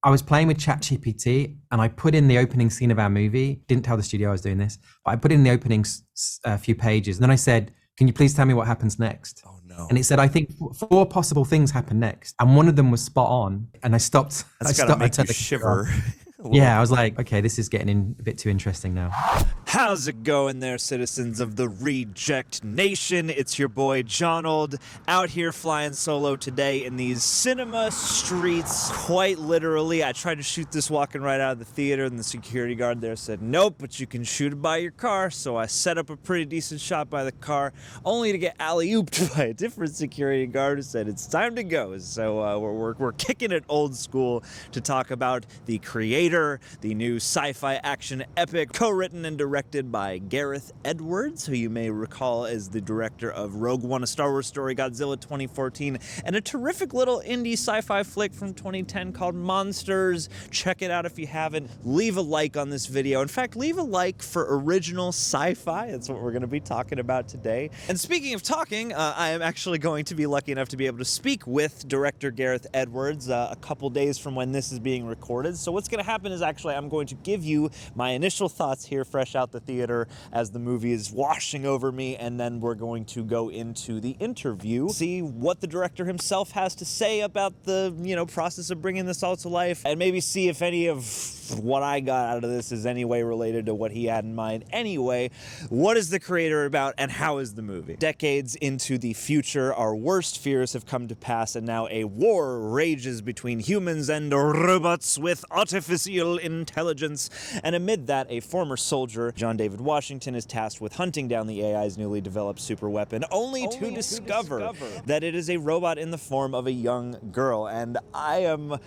I was playing with ChatGPT and I put in the opening scene of our movie. Didn't tell the studio I was doing this, but I put in the opening few pages. And then I said, can you please tell me what happens next? Oh no. And it said, I think 4 possible things happen next. And one of them was spot on. And I stopped. That's I gotta stopped. make you shiver. Yeah, I was like, okay, this is getting a bit too interesting now. How's it going there, citizens of the Reject Nation? It's your boy, Jonold, out here flying solo today in these cinema streets, quite literally. I tried to shoot this walking right out of the theater, and the security guard there said, nope, but you can shoot it by your car. So I set up a pretty decent shot by the car, only to get alley-ooped by a different security guard who said, it's time to go. So we're kicking it old school to talk about the creator, the new sci-fi action epic, co-written and directed by Gareth Edwards, who you may recall as the director of Rogue One, A Star Wars Story, Godzilla 2014, and a terrific little indie sci-fi flick from 2010 called Monsters. Check it out if you haven't. Leave a like on this video. In fact, leave a like for original sci-fi. That's what we're going to be talking about today. And speaking of talking, I am actually going to be lucky enough to be able to speak with director Gareth Edwards a couple days from when this is being recorded. So what's going to happen is actually I'm going to give you my initial thoughts here fresh out the theater as the movie is washing over me, and then we're going to go into the interview, see what the director himself has to say about the, process of bringing this all to life, and maybe see if any of what I got out of this is any way related to what he had in mind. Anyway, what is the creator about and how is the movie? Decades into the future, our worst fears have come to pass, and now a war rages between humans and robots with artificial intelligence. And amid that, a former soldier, John David Washington, is tasked with hunting down the AI's newly developed superweapon, only to discover that it is a robot in the form of a young girl. And I am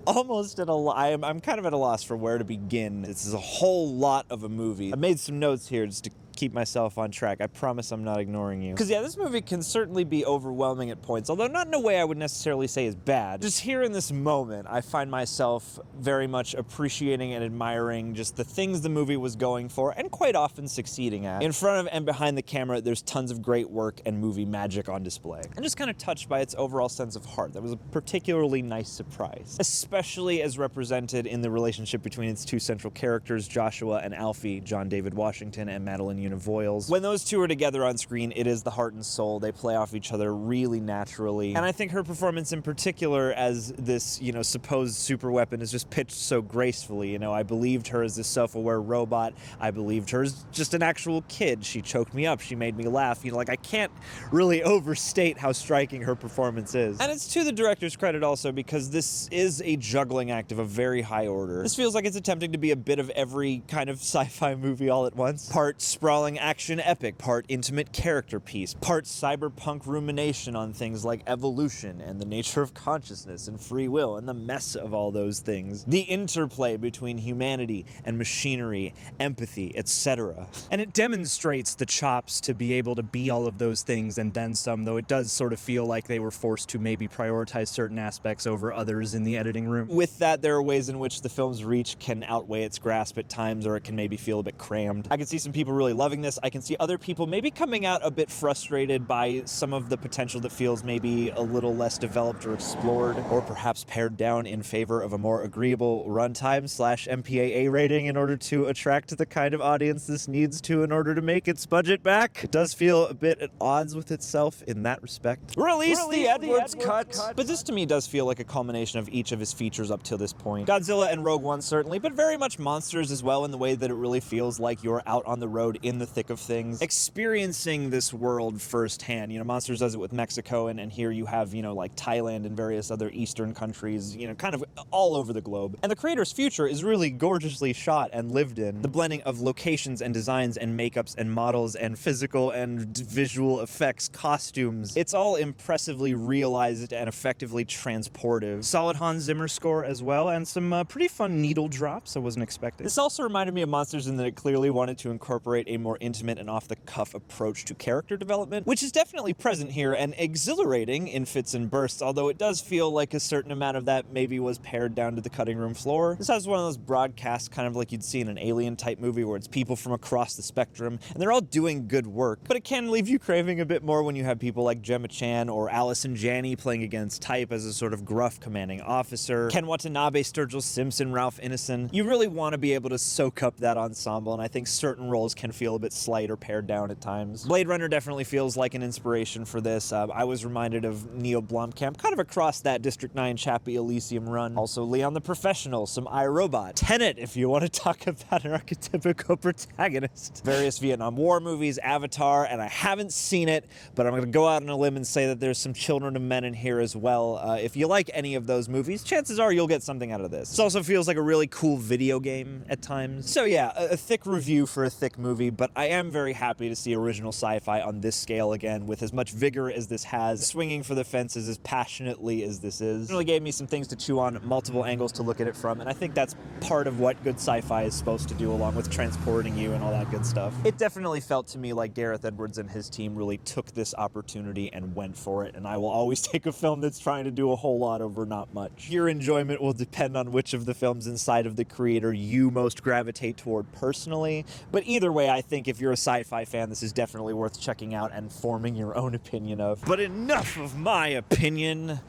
almost at I'm kind of at a loss for where to begin. This is a whole lot of a movie. I made some notes here just to keep myself on track. I promise I'm not ignoring you. Because yeah, this movie can certainly be overwhelming at points, although not in a way I would necessarily say is bad. Just here in this moment, I find myself very much appreciating and admiring just the things the movie was going for, and quite often succeeding at. In front of and behind the camera, there's tons of great work and movie magic on display. I'm just kind of touched by its overall sense of heart. That was a particularly nice surprise, especially as represented in the relationship between its two central characters, Joshua and Alfie, John David Washington and Madeleine Yuna Voyles. When those two are together on screen, it is the heart and soul. They play off each other really naturally. And I think her performance in particular as this, supposed super weapon is just pitched so gracefully. I believed her as this self-aware robot. I believed her as just an actual kid. She choked me up. She made me laugh. I can't really overstate how striking her performance is. And it's to the director's credit also, because this is a juggling act of a very high order. This feels like it's attempting to be a bit of every kind of sci-fi movie all at once. Part sprawling action epic, part intimate character piece, part cyberpunk rumination on things like evolution and the nature of consciousness and free will and the mess of all those things. The interplay between humanity and machinery, empathy, etc. And it demonstrates the chops to be able to be all of those things and then some, though it does sort of feel like they were forced to maybe prioritize certain aspects over others in the editing room. With that, there are ways in which the film's reach can outweigh its grasp at times, or it can maybe feel a bit crammed. I can see some people really loving this. I can see other people maybe coming out a bit frustrated by some of the potential that feels maybe a little less developed or explored, or perhaps pared down in favor of a more agreeable runtime / MPAA rating in order to attract the kind of audience this needs to in order to make its budget back. It does feel a bit at odds with itself in that respect. Release the Edwards cut! But this to me does feel like a culmination of each of his features up till this point. Godzilla and Rogue One certainly, but very much Monsters as well, in the way that it really feels like you're out on the road in the thick of things, experiencing this world firsthand. Monsters does it with Mexico, and here you have, like Thailand and various other Eastern countries, kind of all over the globe. And the creator's future is really gorgeously shot and lived in. The blending of locations and designs and makeups and models and physical and visual effects, costumes, it's all impressively realized and effectively transportive. Solid Hans Zimmer score as well, and some pretty fun needle drops I wasn't expecting. This also reminded me of Monsters in that it clearly wanted to incorporate a more intimate and off-the-cuff approach to character development, which is definitely present here and exhilarating in fits and bursts, although it does feel like a certain amount of that maybe was pared down to the cutting room floor. This has one of those broadcasts kind of like you'd see in an Alien-type movie where it's people from across the spectrum, and they're all doing good work, but it can leave you craving a bit more when you have people like Gemma Chan or Allison Janney playing against type as a sort of gruff commanding officer, Ken Watanabe, Sturgill Simpson, Ralph Ineson. You really want to be able to soak up that ensemble, and I think certain roles can feel a bit slight or pared down at times. Blade Runner definitely feels like an inspiration for this. I was reminded of Neill Blomkamp kind of across that District 9 Chappie Elysium run. Also Leon the Professional, some iRobot. Tenet, if you want to talk about an archetypical protagonist. Various Vietnam War movies, Avatar, and I haven't seen it, but I'm going to go out on a limb and say that there's some Children of Men in here as well. If you like any of those movies, chances are you'll get something out of this. This also feels like a really cool video game at times. So yeah, a thick review for a thick movie, but I am very happy to see original sci-fi on this scale again, with as much vigor as this has, swinging for the fences as passionately as this is. It really gave me some things to chew on, multiple angles to look at it from, and I think that's part of what good sci-fi is supposed to do, along with transporting you and all that good stuff. It definitely felt to me like Gareth Edwards and his team really took this opportunity and went for it, and I will always take a film that's trying to do a whole lot over not much. Your enjoyment will depend on which of the films inside of the creator you most gravitate toward personally, but either way, I think if you're a sci-fi fan, this is definitely worth checking out and forming your own opinion of. But enough of my opinion.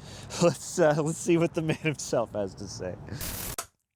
Let's see what the man himself has to say.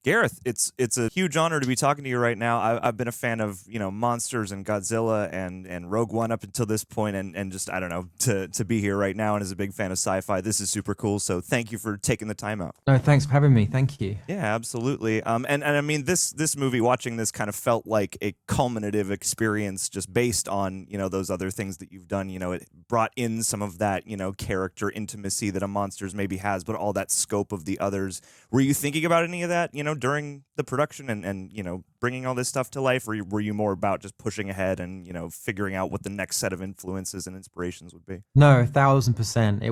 Gareth, it's a huge honor to be talking to you right now. I've been a fan of, Monsters and Godzilla and Rogue One up until this point, and just, I don't know, to be here right now and as a big fan of sci-fi, this is super cool. So thank you for taking the time out. No, thanks for having me. Thank you. Yeah, absolutely. And I mean, this movie, watching this kind of felt like a culminative experience just based on, those other things that you've done. It brought in some of that, character intimacy that a Monsters maybe has, but all that scope of the others. Were you thinking about any of that, during the production and bringing all this stuff to life, or were you more about just pushing ahead and, figuring out what the next set of influences and inspirations would be? No, 1,000%. It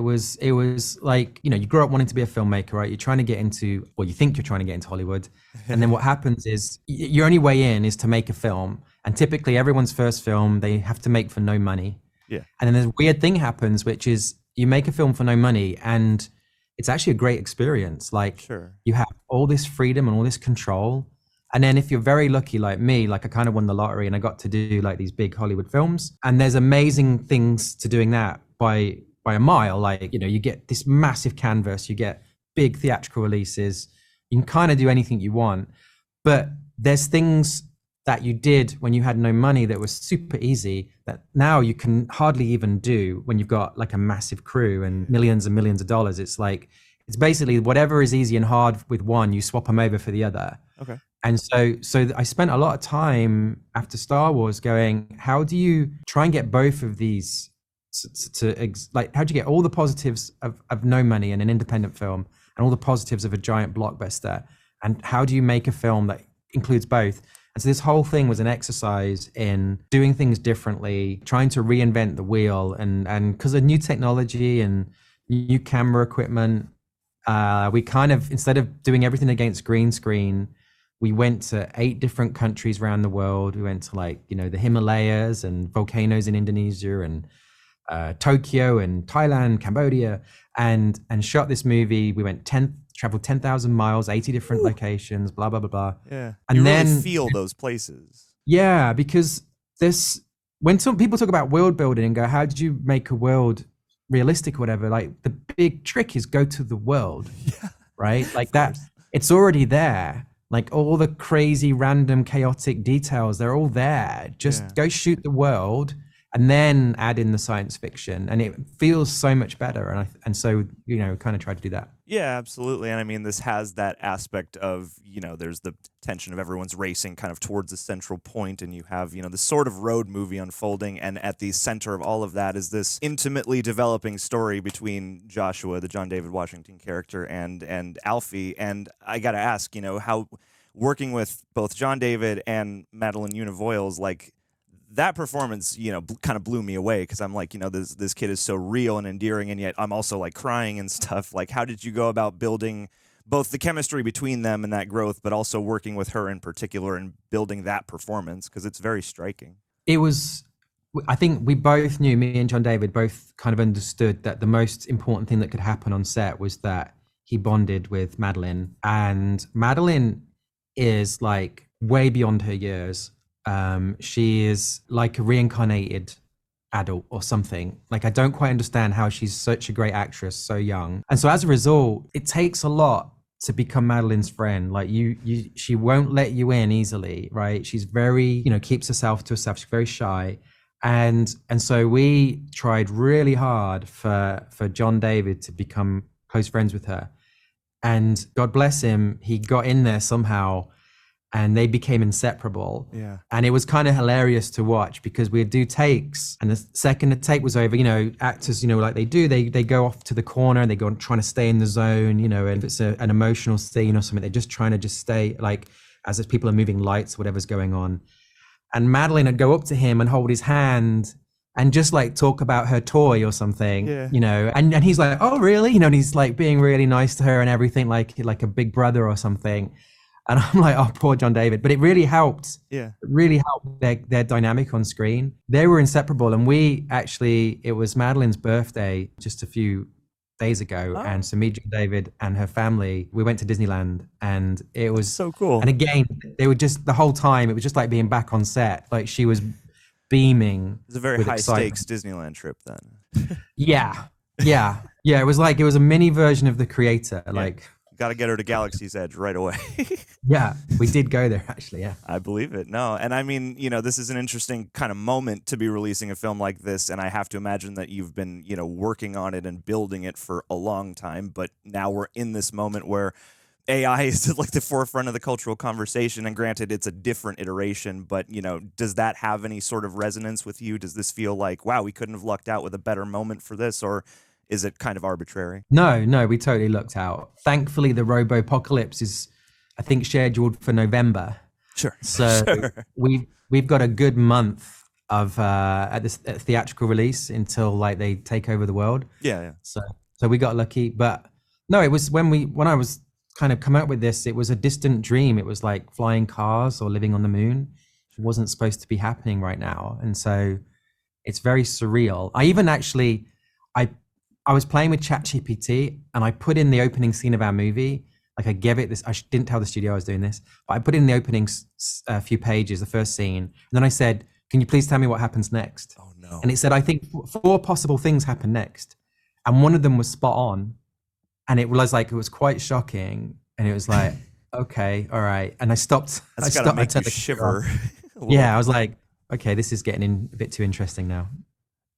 was like, you grow up wanting to be a filmmaker, right? You're trying to get into, well, you think you're trying to get into Hollywood. And then what happens is your only way in is to make a film. And typically everyone's first film, they have to make for no money. Yeah. And then this weird thing happens, which is you make a film for no money, and it's actually a great experience. Like, sure, you have all this freedom and all this control. And then if you're very lucky like me, like I kind of won the lottery and I got to do like these big Hollywood films, and there's amazing things to doing that by a mile. Like, you get this massive canvas, you get big theatrical releases, you can kind of do anything you want. But there's things that you did when you had no money that was super easy that now you can hardly even do when you've got like a massive crew and millions of dollars. It's like, it's basically whatever is easy and hard with one, you swap them over for the other. Okay. And so I spent a lot of time after Star Wars going, how do you try and get both of these like, how do you get all the positives of no money in an independent film and all the positives of a giant blockbuster? And how do you make a film that includes both? And so this whole thing was an exercise in doing things differently, trying to reinvent the wheel, and because of new technology and new camera equipment, we kind of, instead of doing everything against green screen, we went to 8 different countries around the world. We went to the Himalayas and volcanoes in Indonesia and Tokyo and Thailand, Cambodia, and shot this movie. We traveled 10,000 miles, 80 different locations, blah, blah, blah, blah. Yeah. And you then really feel those places. Yeah, because when some people talk about world building and go, how did you make a world realistic or whatever? Like, the big trick is go to the world, right? Like that, it's already there. Like all the crazy, random, chaotic details, they're all there. Just go shoot the world and then add in the science fiction, and it feels so much better. And so kind of try to do that. Yeah, absolutely. And I mean, this has that aspect of, there's the tension of everyone's racing kind of towards a central point, and you have, this sort of road movie unfolding, and at the center of all of that is this intimately developing story between Joshua, the John David Washington character, and Alfie. And I got to ask, how working with both John David and Madeleine Yuna Voyles, like, that performance, kind of blew me away, because I'm like, this kid is so real and endearing, and yet I'm also like crying and stuff. Like, how did you go about building both the chemistry between them and that growth, but also working with her in particular and building that performance? Because it's very striking. it was, I think we both knew, me and John David both kind of understood that the most important thing that could happen on set was that he bonded with Madeleine. And Madeleine is like way beyond her years. She is like a reincarnated adult or something. Like, I don't quite understand how she's such a great actress so young. And so as a result, it takes a lot to become Madeleine's friend. Like she won't let you in easily, right? She's very, keeps herself to herself. She's very shy. And so we tried really hard for John David to become close friends with her. And God bless him, he got in there somehow and they became inseparable. Yeah. And it was kind of hilarious to watch because we'd do takes, and the second the take was over, actors, like they do, they go off to the corner and they go trying to stay in the zone, and if it's an emotional scene or something, they're just trying to just stay, like, as people are moving lights, whatever's going on. And Madeleine would go up to him and hold his hand and just like talk about her toy or something, and he's like, oh really? And he's like being really nice to her and everything, like a big brother or something. And I'm like, oh, poor John David. But it really helped. Yeah. It really helped their dynamic on screen. They were inseparable. And it was Madeleine's birthday just a few days ago. Oh. And so me, John David, and her family, we went to Disneyland, and it was so cool. And again, they were just, the whole time, it was just like being back on set. Like, she was beaming. It was a very high stakes Disneyland trip then. Yeah. It was a mini version of The Creator. Yeah. Like, got to get her to Galaxy's Edge right away. Yeah, we did go there actually. Yeah, I believe it. No, and I mean, this is an interesting kind of moment to be releasing a film like this, and I have to imagine that you've been, working on it and building it for a long time. But now we're in this moment where AI is like the forefront of the cultural conversation, and granted, it's a different iteration. But does that have any sort of resonance with you? Does this feel like, wow, we couldn't have lucked out with a better moment for this, or is it kind of arbitrary? No, we totally lucked out. Thankfully, the Robo-apocalypse is, I think, scheduled for November. Sure. So we've got a good month of at this theatrical release until like they take over the world. Yeah. So we got lucky, but no, it was when I was kind of coming up with this, it was a distant dream. It was like flying cars or living on the moon. It wasn't supposed to be happening right now, and so it's very surreal. I even actually, I was playing with ChatGPT and I put in the opening scene of our movie. Like, I gave it this, I didn't tell the studio I was doing this, but I put in the opening few pages, the first scene. And then I said, can you please tell me what happens next? Oh no. And it said, I think 4 possible things happen next. And one of them was spot on. And it was quite shocking. And it was like, okay, all right. And I stopped. That's gotta make you shiver. Yeah, I was like, okay, this is getting a bit too interesting now.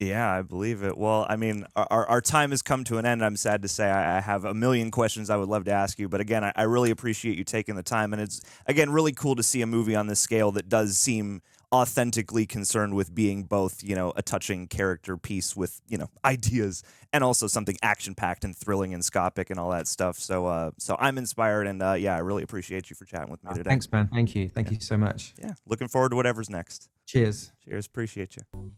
Yeah, I believe it. Well, I mean, our time has come to an end. I'm sad to say I have a million questions I would love to ask you. But again, I really appreciate you taking the time. And it's, again, really cool to see a movie on this scale that does seem authentically concerned with being both, a touching character piece with, ideas, and also something action-packed and thrilling and scopic and all that stuff. So I'm inspired. And I really appreciate you for chatting with me today. Thanks, man. Thank you. Thank you so much. Yeah. Looking forward to whatever's next. Cheers. Cheers. Appreciate you.